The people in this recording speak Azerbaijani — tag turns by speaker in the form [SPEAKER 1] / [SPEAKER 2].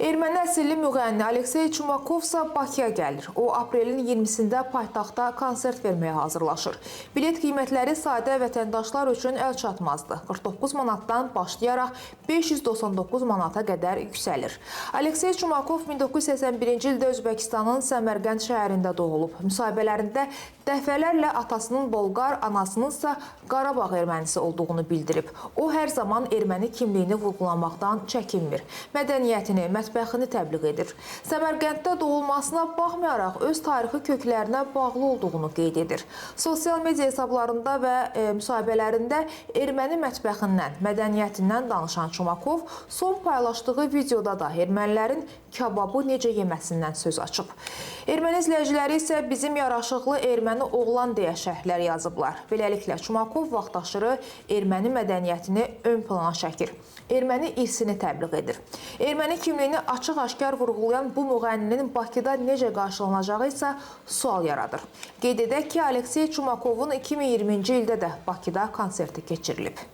[SPEAKER 1] Erməni əsilli müğənni Aleksey Çumakovsa Bakıya gəlir. O, aprelin 20-sində paytaxtda konsert verməyə hazırlaşır. Bilet qiymətləri sadə vətəndaşlar üçün əl çatmazdır. 49 manatdan başlayaraq 599 manata qədər yüksəlir. Aleksey Çumakov 1981-ci ildə Özbəkistanın Səmərqənd şəhərində doğulub. Müsahibələrində dəfələrlə atasının Bolqar, anasınınsa Qarabağ ermənisi olduğunu bildirib. O, hər zaman erməni kimliyini vurğulamaqdan çəkinmir. Mədəniyyətini, mətbəxini təbliğ edir. Səmərqənddə doğulmasına baxmayaraq öz tarixi köklərinə bağlı olduğunu qeyd edir. Sosial media hesablarında və müsahibələrində erməni mətbəxindən, mədəniyyətindən danışan Çumakov son paylaşdığı videoda da ermənilərin kababı necə yeməsindən söz açıb. Erməni izləyiciləri isə bizim yaraşıqlı erməni oğlan deyə şərhlər yazıblar. Beləliklə, Çumakov vaxtaşırı erməni mədəniyyətini ön plana çəkir. Erməni irsini təbliğ edir. Erməni kimliyini açıq-aşkar vurğulayan bu müğənninin Bakıda necə qarşılanacağı isə sual yaradır. Qeyd edək ki, Aleksey Çumakovun 2020-ci ildə də Bakıda konserti keçirilib.